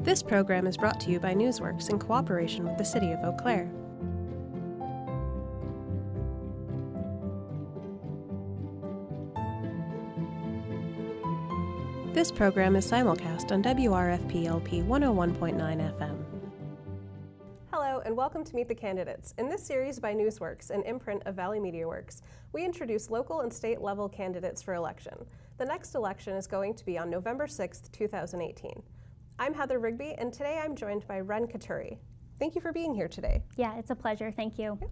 This program is brought to you by Newsworks in cooperation with the City of Eau Claire. This program is simulcast on WRFP-LP 101.9 FM. Hello, and welcome to Meet the Candidates. In this series by Newsworks, an imprint of Valley Media Works, we introduce local and state level candidates for election. The next election is going to be on November 6th, 2018. I'm Heather Rigby, and today I'm joined by Wren Keturi. Thank you for being here today. Yeah, it's a pleasure. Thank you. Yeah.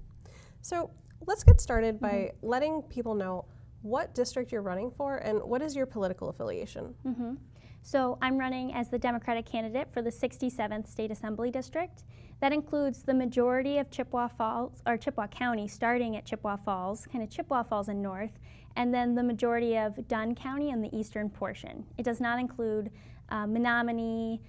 So let's get started by letting people know what district you're running for and what is your political affiliation. So I'm running as the Democratic candidate for the 67th State Assembly District. That includes the majority of Chippewa County, starting at Chippewa Falls, kind of Chippewa Falls and north, and then the majority of Dunn County in the eastern portion. It does not include Menominee,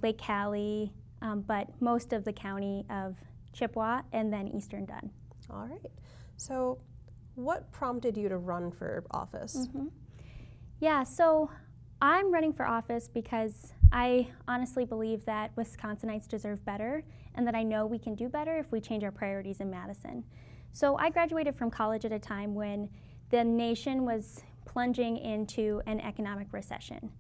Lake Cali, but most of the county of Chippewa and then eastern Dunn. All right. So what prompted you to run for office? Yeah, so I'm running for office because I honestly believe that Wisconsinites deserve better and that I know we can do better if we change our priorities in Madison. So I graduated from college at a time when the nation was plunging into an economic recession.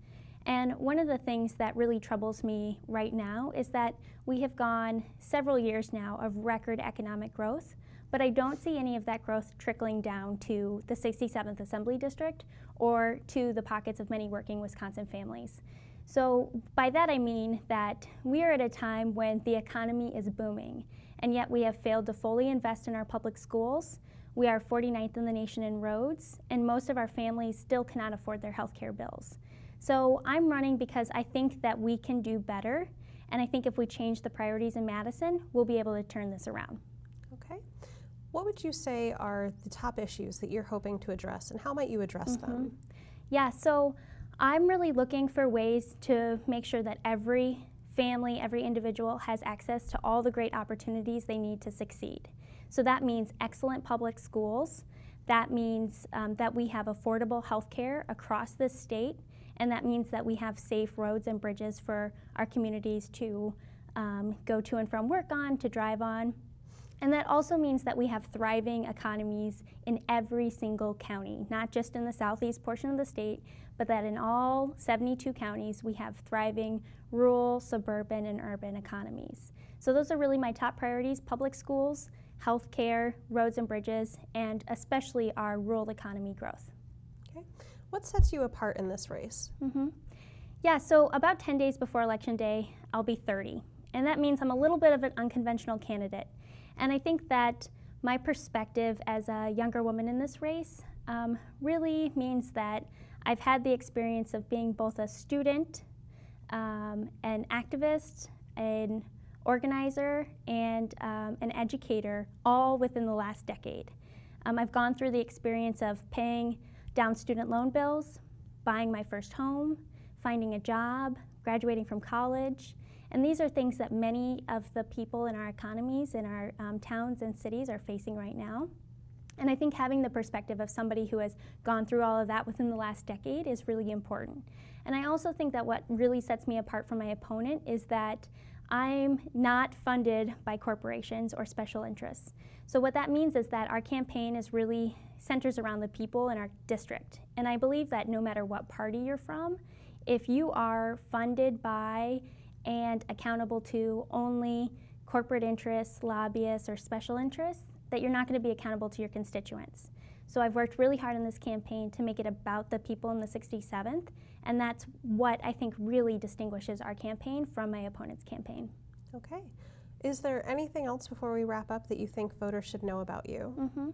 And one of the things that really troubles me right now is that we have gone several years now of record economic growth, but I don't see any of that growth trickling down to the 67th Assembly District or to the pockets of many working Wisconsin families. So by that I mean that we are at a time when the economy is booming, and yet we have failed to fully invest in our public schools. We are 49th in the nation in roads, and most of our families still cannot afford their health care bills. So I'm running because I think that we can do better, and I think if we change the priorities in Madison, we'll be able to turn this around. Okay. What would you say are the top issues that you're hoping to address, and how might you address them? Yeah, so I'm really looking for ways to make sure that every family, every individual has access to all the great opportunities they need to succeed. So that means excellent public schools. That means that we have affordable health care across the state. And that means that we have safe roads and bridges for our communities to go to and from work on, to drive on. And that also means that we have thriving economies in every single county, not just in the southeast portion of the state, but that in all 72 counties we have thriving rural, suburban, and urban economies. So those are really my top priorities: public schools, health care, roads and bridges, and especially our rural economy growth. Okay. What sets you apart in this race? Yeah, so about 10 days before Election Day, I'll be 30. And that means I'm a little bit of an unconventional candidate. And I think that my perspective as a younger woman in this race really means that I've had the experience of being both a student, an activist, an organizer, and an educator, all within the last decade. I've gone through the experience of paying down student loan bills, buying my first home, finding a job, graduating from college. And these are things that many of the people in our economies, in our towns and cities are facing right now. And I think having the perspective of somebody who has gone through all of that within the last decade is really important. And I also think that what really sets me apart from my opponent is that I'm not funded by corporations or special interests. So what that means is that our campaign is really centers around the people in our district. And I believe that no matter what party you're from, if you are funded by and accountable to only corporate interests, lobbyists, or special interests, that you're not going to be accountable to your constituents. So I've worked really hard in this campaign to make it about the people in the 67th, and that's what I think really distinguishes our campaign from my opponent's campaign. Okay. Is there anything else before we wrap up that you think voters should know about you?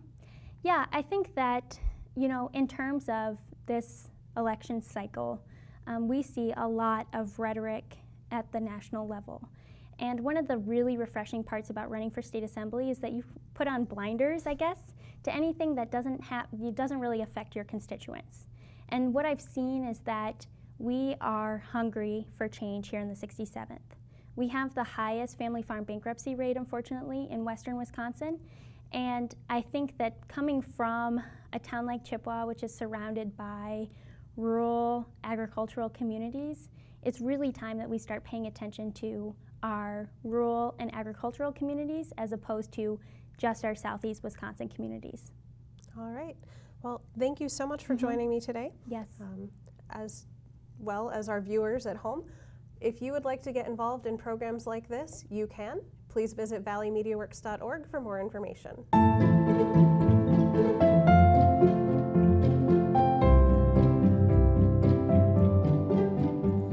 Yeah, I think that, in terms of this election cycle, we see a lot of rhetoric at the national level. And one of the really refreshing parts about running for state assembly is that you put on blinders, I guess, to anything that doesn't really affect your constituents. And what I've seen is that we are hungry for change here in the 67th. We have the highest family farm bankruptcy rate, unfortunately, in western Wisconsin. And I think that coming from a town like Chippewa, which is surrounded by rural agricultural communities, it's really time that we start paying attention to our rural and agricultural communities as opposed to just our Southeast Wisconsin communities. All right. Well, thank you so much for joining me today. Yes. As well as our viewers at home. If you would like to get involved in programs like this, you can. Please visit valleymediaworks.org for more information.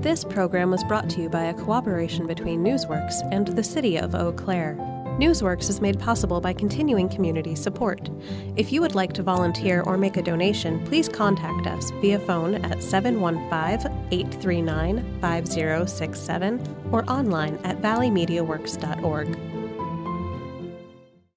This program was brought to you by a cooperation between Newsworks and the City of Eau Claire. Newsworks is made possible by continuing community support. If you would like to volunteer or make a donation, please contact us via phone at 715-839-5067 or online at valleymediaworks.org.